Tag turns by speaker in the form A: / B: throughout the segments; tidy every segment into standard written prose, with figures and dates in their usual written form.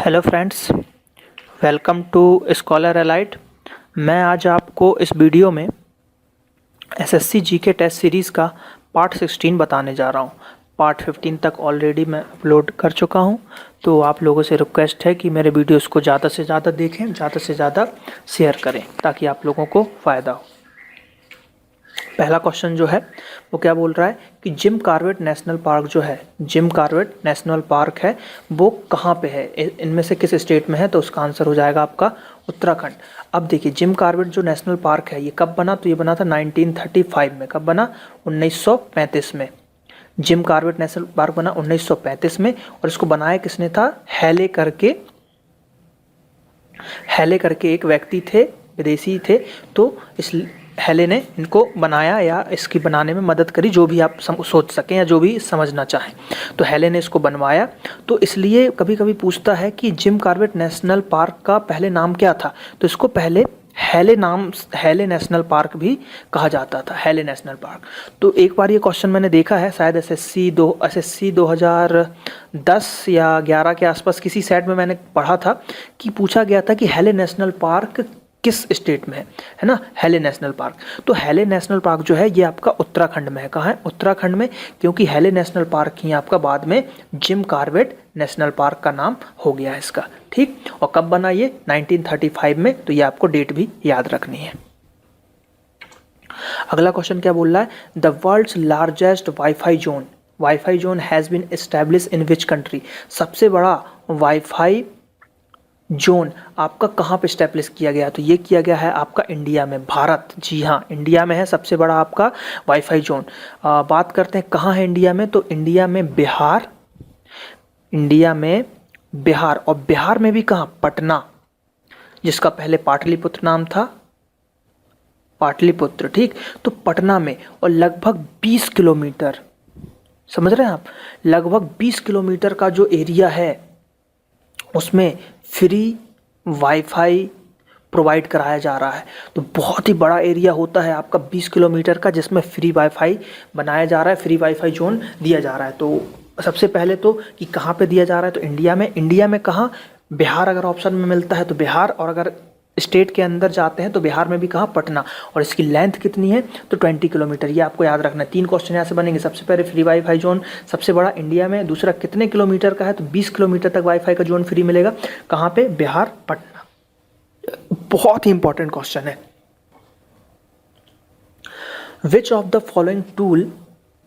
A: Hello friends, welcome to Scholar Elite. मैं आज आपको इस वीडियो में एसएससी जीके टेस्ट सीरीज़ का पार्ट 16 बताने जा रहा हूँ। पार्ट 15 तक ऑलरेडी मैं अपलोड कर चुका हूँ, तो आप लोगों से रिक्वेस्ट है कि मेरे वीडियोस को ज़्यादा से ज़्यादा देखें, ज़्यादा से ज़्यादा शेयर करें ताकि आप लोगों को फ़ायदा हो। पहला क्वेश्चन जो है वो क्या बोल रहा है कि जिम कॉर्बेट नेशनल पार्क जो है, जिम कॉर्बेट नेशनल पार्क है वो कहाँ पे है, इनमें से किस स्टेट में है? तो उसका आंसर हो जाएगा आपका उत्तराखंड। अब देखिए, जिम कॉर्बेट जो नेशनल पार्क है ये कब बना? तो ये बना था 1935 में। कब बना? 1935 में। जिम कॉर्बेट नेशनल पार्क बना 1935 में, और इसको बनाया किसने था? हैले करके एक व्यक्ति थे, विदेशी थे। तो इस हैले ने इनको बनाया या इसकी बनाने में मदद करी, जो भी आप सोच सकें या जो भी समझना चाहें। तो हैले ने इसको बनवाया। तो इसलिए कभी कभी पूछता है कि जिम कॉर्बेट नेशनल पार्क का पहले नाम क्या था? तो इसको पहले हैले नेशनल पार्क भी कहा जाता था, हैले नेशनल पार्क। तो एक बार ये क्वेश्चन मैंने देखा है, शायद एसएससी 2010 या 11 के आसपास किसी सेट में मैंने पढ़ा था कि पूछा गया था कि हैले नेशनल पार्क किस स्टेट में है ना? हैले नेशनल पार्क। तो हैले नेशनल पार्क जो है ये आपका उत्तराखंड में है। कहाँ है? उत्तराखंड में, क्योंकि हैले नेशनल पार्क ही आपका बाद में जिम कॉर्बेट नेशनल पार्क का नाम हो गया है इसका। ठीक, और कब बना ये? 1935 में। तो ये आपको डेट भी याद रखनी है। अगला क्वेश्चन क्या बोल रहा है? The world's largest wifi zone has been establish in which country? सबसे बड़ा वाईफाई जोन आपका कहाँ पे स्टैब्लिश किया गया? तो ये किया गया है आपका इंडिया में, भारत। जी हाँ, इंडिया में है सबसे बड़ा आपका वाईफाई जोन। बात करते हैं कहाँ है इंडिया में? तो इंडिया में बिहार, और बिहार में भी कहाँ? पटना, जिसका पहले पाटलिपुत्र नाम था, पाटलिपुत्र। ठीक, तो पटना में, और लगभग 20 किलोमीटर, समझ रहे हैं आप, लगभग 20 किलोमीटर का जो एरिया है उसमें फ्री वाईफाई प्रोवाइड कराया जा रहा है। तो बहुत ही बड़ा एरिया होता है आपका 20 किलोमीटर का, जिसमें फ्री वाईफाई बनाया जा रहा है, फ्री वाईफाई जोन दिया जा रहा है। तो सबसे पहले तो कि कहाँ पे दिया जा रहा है? तो इंडिया में कहाँ? बिहार अगर ऑप्शन में मिलता है तो बिहार, और अगर स्टेट के अंदर जाते हैं तो बिहार में भी कहाँ? पटना। और इसकी लेंथ कितनी है? तो 20 किलोमीटर। ये आपको याद रखना है। 3 क्वेश्चन यहाँ से बनेंगे। सबसे पहले फ्री वाईफाई जोन सबसे बड़ा इंडिया में, दूसरा कितने किलोमीटर का है? तो 20 किलोमीटर तक वाईफाई का जोन फ्री मिलेगा। कहाँ पे? बिहार, पटना। बहुत ही इंपॉर्टेंट क्वेश्चन है। Which of the following tool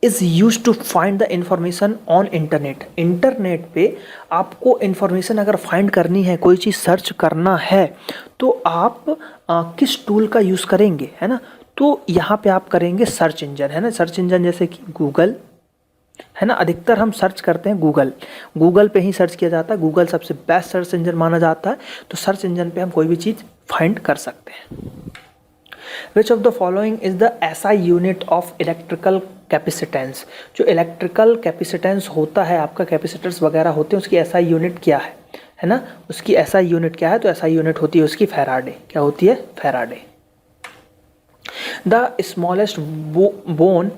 A: is use to find the information on internet? Internet पे आपको इंफॉर्मेशन अगर फाइंड करनी है, कोई चीज़ सर्च करना है, तो आप किस टूल का यूज़ करेंगे, है ना? तो यहाँ पे आप करेंगे सर्च इंजन, है ना? सर्च इंजन जैसे कि गूगल, है ना? अधिकतर हम सर्च करते हैं गूगल पे ही सर्च किया जाता है। गूगल सबसे बेस्ट सर्च इंजन माना जाता है। तो सर्च इंजन पे हम कोई भी चीज़ फाइंड कर सकते हैं। विच of the following is the SI unit of electrical capacitance? जो इलेक्ट्रिकल कैपेसिटेंस होता है आपका, कैपेसिटर्स वगैरह होते हैं, उसकी एसआई यूनिट क्या है ना? उसकी एसआई यूनिट क्या है? तो एसआई यूनिट होती है उसकी फैराडे। क्या होती है? Faraday. The smallest bone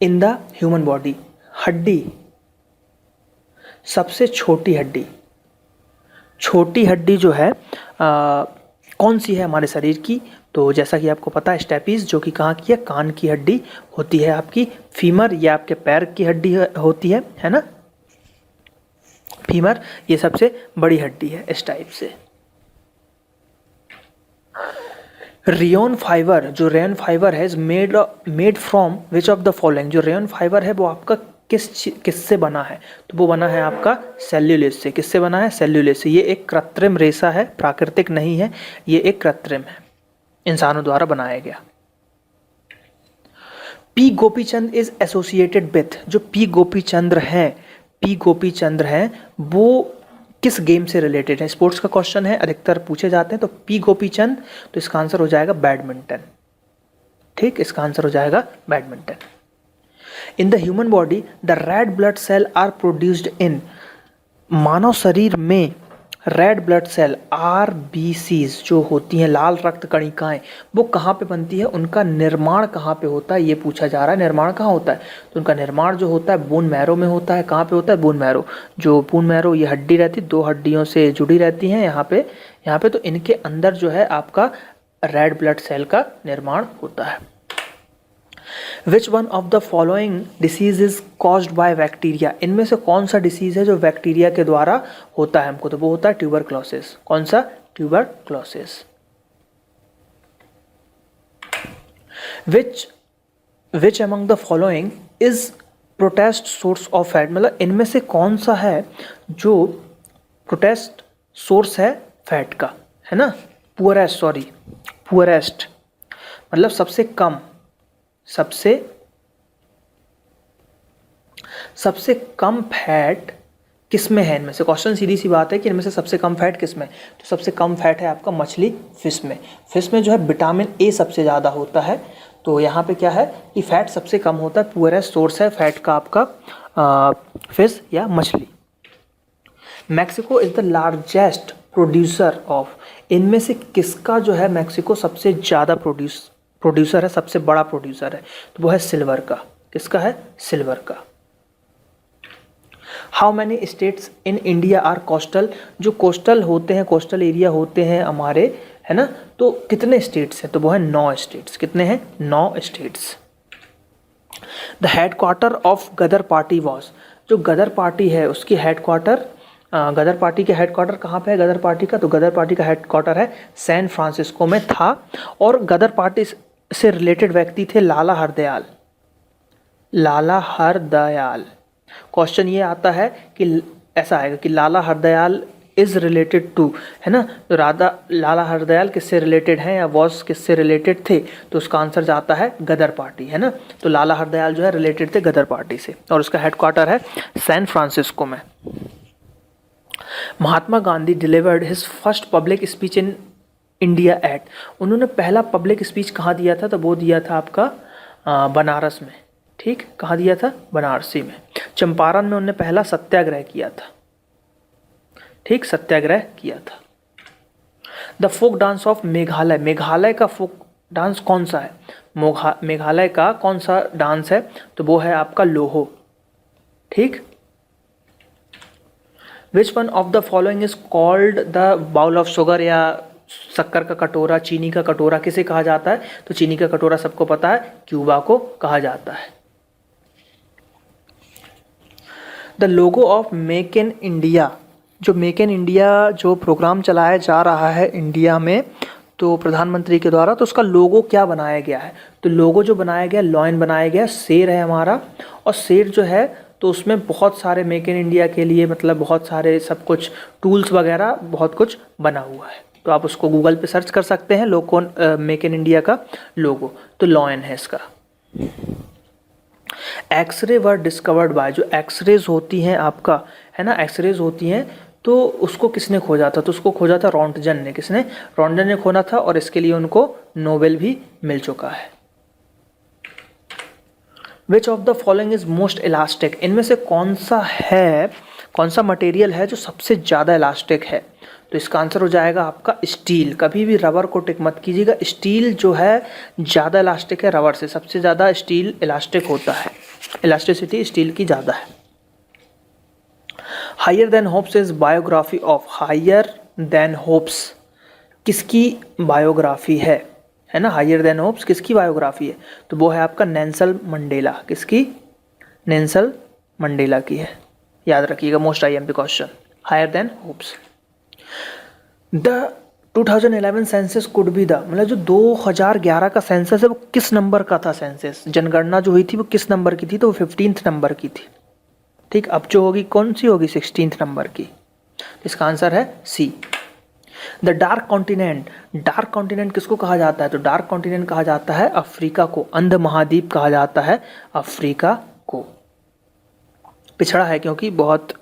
A: in the human body? हड्डी, सबसे छोटी हड्डी जो है कौन सी है हमारे शरीर की? तो जैसा कि आपको पता है, स्टेपीज, जो कि कहाँ की है? कान की हड्डी होती है आपकी। फीमर, ये आपके पैर की हड्डी होती है ना? फीमर ये सबसे बड़ी हड्डी है इस टाइप से। रेयन फाइबर, जो रेयन फाइबर है, made from which of the following? जो रेयन फाइबर है वो आपका किससे बना है? तो वो बना है आपका सेल्यूलोज से। किससे बना है? सेल्यूलोज से। ये एक कृत्रिम रेशा है, प्राकृतिक नहीं है, ये एक कृत्रिम है, इंसानों द्वारा बनाया गया। P Gopichand is associated with? जो पी गोपीचंद्र हैं वो किस गेम से रिलेटेड है? स्पोर्ट्स का क्वेश्चन है, अधिकतर पूछे जाते हैं। तो पी गोपीचंद, तो इसका आंसर हो जाएगा बैडमिंटन। ठीक, इसका आंसर हो जाएगा badminton. In the human body the red blood cell are produced in? मानव शरीर में रेड ब्लड सेल RBCs जो होती हैं, लाल रक्त कणिकाएं, वो कहाँ पे बनती है, उनका निर्माण कहाँ पे होता है, ये पूछा जा रहा है। निर्माण कहाँ होता है, तो उनका निर्माण जो होता है बोन मैरो में होता है। कहाँ पे होता है, बोन मैरो। जो बोन मैरो ये हड्डी रहती है, 2 हड्डियों से जुड़ी रहती हैं यहाँ पे तो इनके अंदर जो है आपका रेड ब्लड सेल का निर्माण होता है। विच one of the following disease is caused by bacteria, इनमें से कौन सा डिसीज है जो बैक्टीरिया के द्वारा होता है हमको, तो वो होता है ट्यूबरक्लोसिस। कौन सा, tuberculosis. Which among the following is protest source of fat, मतलब इनमें से कौन सा है जो प्रोटेस्ट सोर्स है फैट का, है ना। पुअरेस्ट मतलब सबसे कम फैट किस में है, इनमें से। क्वेश्चन सीधी सी बात है कि इनमें से सबसे कम फैट किस में, तो सबसे कम फैट है आपका मछली, फिश में। फिश में जो है विटामिन ए सबसे ज़्यादा होता है, तो यहाँ पे क्या है कि फैट सबसे कम होता है। पुअरेस्ट सोर्स है फैट का आपका फिश या मछली। Mexico is the largest producer of, इनमें से किसका जो है मैक्सिको सबसे ज़्यादा प्रोड्यूसर है, सबसे बड़ा प्रोड्यूसर है, तो वो है सिल्वर का। किसका है, सिल्वर का। How many states in India are coastal, जो कोस्टल होते हैं, कोस्टल एरिया होते हैं हमारे, है ना, तो कितने स्टेट्स हैं, तो वो है 9 स्टेट्स। कितने हैं, 9 states. The headquarter of Ghadar party was, जो गदर पार्टी है उसकी हेडक्वार्टर, गदर पार्टी के हेडक्वार्टर कहाँ पे है गदर पार्टी का, तो गदर पार्टी का हेडक्वार्टर है सैन फ्रांसिस्को में था। और गदर पार्टी से रिलेटेड व्यक्ति थे लाला हरदयाल। क्वेश्चन ये आता है कि ऐसा आएगा कि लाला हरदयाल इज रिलेटेड टू, है ना, तो लाला हरदयाल किससे रिलेटेड हैं या वॉज किससे रिलेटेड थे, तो उसका आंसर जाता है गदर पार्टी, है ना। तो लाला हरदयाल जो है रिलेटेड थे गदर पार्टी से, और उसका हेडक्वार्टर है सैन फ्रांसिस्को में। Mahatma Gandhi delivered his first public speech in India at, उन्होंने पहला पब्लिक स्पीच कहाँ दिया था, तो वो दिया था आपका बनारस में। ठीक, कहाँ दिया था, बनारसी में। चंपारण में उन्होंने पहला सत्याग्रह किया था। ठीक, सत्याग्रह किया था। The folk dance of Meghalaya, Meghalaya का फोक डांस कौन सा है, मेघालय का कौन सा डांस है, तो वो है आपका लोहो। ठीक। Which one of the following is called the bowl of sugar, या शक्कर का कटोरा, चीनी का कटोरा किसे कहा जाता है, तो चीनी का कटोरा सबको पता है, क्यूबा को कहा जाता है। The logo of make in India, जो मेक इन इंडिया जो प्रोग्राम चलाया जा रहा है इंडिया में, तो प्रधानमंत्री के द्वारा, तो उसका लोगो क्या बनाया गया है, तो लोगो जो बनाया गया, लॉयन बनाया गया, शेर है हमारा। और शेर जो है तो उसमें बहुत सारे मेक इन इंडिया के लिए, मतलब बहुत सारे सब कुछ टूल्स वगैरह बहुत कुछ बना हुआ है, तो आप उसको गूगल पे सर्च कर सकते हैं, लोगो मेक इन इंडिया का लोगो, तो लॉयन है इसका। एक्सरे वर डिस्कवर्ड बाय, जो एक्सरेज होती हैं आपका, है ना, एक्सरेज होती हैं, तो उसको किसने खोजा था, तो उसको खोजा था रॉन्टजन ने। किसने, रॉन्टजन ने खोजा था, और इसके लिए उनको नोबेल भी मिल चुका है। Which of the following is most elastic, इनमें से कौन सा मटेरियल है जो सबसे ज़्यादा इलास्टिक है, तो इसका आंसर हो जाएगा आपका स्टील। कभी भी रबर को टिक मत कीजिएगा, स्टील जो है ज़्यादा इलास्टिक है रबर से, सबसे ज़्यादा स्टील इलास्टिक होता है, इलास्टिसिटी स्टील की ज़्यादा है। Higher than Hopes is biography of, Higher than Hopes किसकी बायोग्राफी है ना, हायर देन होप्स किसकी बायोग्राफी है, तो वो है आपका नेल्सन मंडेला। किसकी, नेल्सन मंडेला की है, याद रखिएगा, most IMP question, Higher than Hopes. The 2011 census could be the, मतलब जो 2011 का सेंसस है वो किस नंबर का था, सेंसस जनगणना जो हुई थी वो किस नंबर की थी, तो वो 15th नंबर की थी। ठीक, अब जो होगी कौन सी होगी, 16th नंबर की। इसका आंसर है C. The dark continent, dark continent किसको कहा जाता है, तो डार्क कॉन्टिनेंट कहा जाता है अफ्रीका को, अंध महाद्वीप कहा जाता है अफ्रीका को। पिछड़ा है क्योंकि बहुत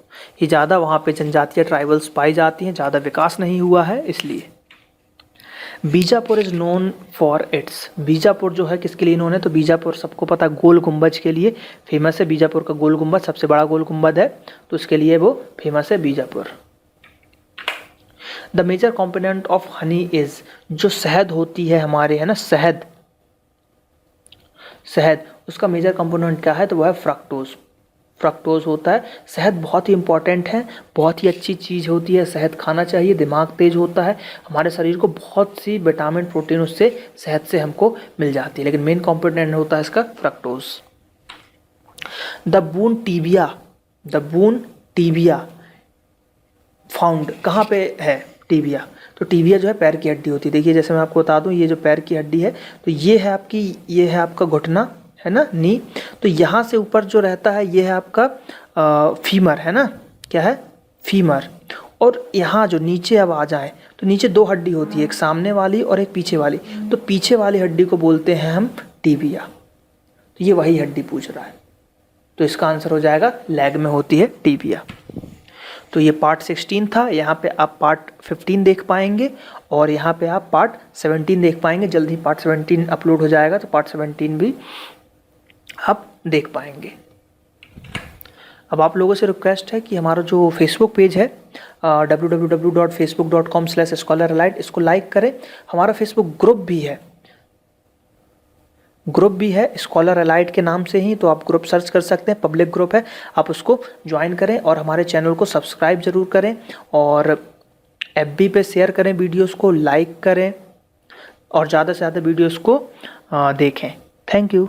A: ही ज़्यादा वहाँ पे जनजातीय ट्राइबल्स पाई जाती हैं, ज़्यादा विकास नहीं हुआ है इसलिए। Bijapur is known for its, Bijapur जो है किसके लिए नोन है, तो बीजापुर सबको पता है गोल गुंबज के लिए फेमस है। बीजापुर का गोल गुंबज सबसे बड़ा गोल गुंबद है, तो उसके लिए वो फेमस है Bijapur. The major component of honey is, जो शहद होती है हमारे, है ना, शहद, उसका मेजर कंपोनेंट क्या है, तो वह है फ्रक्टोज। फ्रक्टोज होता है। शहद बहुत ही इंपॉर्टेंट है, बहुत ही अच्छी चीज़ होती है, शहद खाना चाहिए, दिमाग तेज होता है, हमारे शरीर को बहुत सी विटामिन प्रोटीन उससे, शहद से हमको मिल जाती है, लेकिन मेन कंपोनेंट होता है इसका fructose. The boon tibia found कहाँ पे है, टीबिया, तो टीबिया जो है पैर की हड्डी होती है। देखिए जैसे मैं आपको बता दूं, ये जो पैर की हड्डी है, तो ये है आपकी, ये है आपका घुटना, है ना, नी, तो यहाँ से ऊपर जो रहता है ये है आपका फीमर, है ना, क्या है, फीमर। और यहाँ जो नीचे अब आ जाए तो नीचे दो हड्डी होती है, एक सामने वाली और एक पीछे वाली, तो पीछे वाली हड्डी को बोलते हैं हम टीबिया। तो ये वही हड्डी पूछ रहा है, तो इसका आंसर हो जाएगा लेग में होती है टीबिया। तो ये पार्ट 16 था, यहाँ पे आप पार्ट 15 देख पाएंगे और यहाँ पे आप पार्ट 17 देख पाएंगे। जल्दी पार्ट 17 अपलोड हो जाएगा, तो पार्ट 17 भी आप देख पाएंगे। अब आप लोगों से रिक्वेस्ट है कि हमारा जो फेसबुक पेज है www.facebook.com/scholaralite, इसको लाइक करें। हमारा फेसबुक ग्रुप भी है स्कॉलर अलाइट के नाम से ही, तो आप ग्रुप सर्च कर सकते हैं, पब्लिक ग्रुप है, आप उसको ज्वाइन करें और हमारे चैनल को सब्सक्राइब ज़रूर करें और FB पे शेयर करें, वीडियोस को लाइक करें और ज़्यादा से ज़्यादा वीडियोस को देखें। Thank you.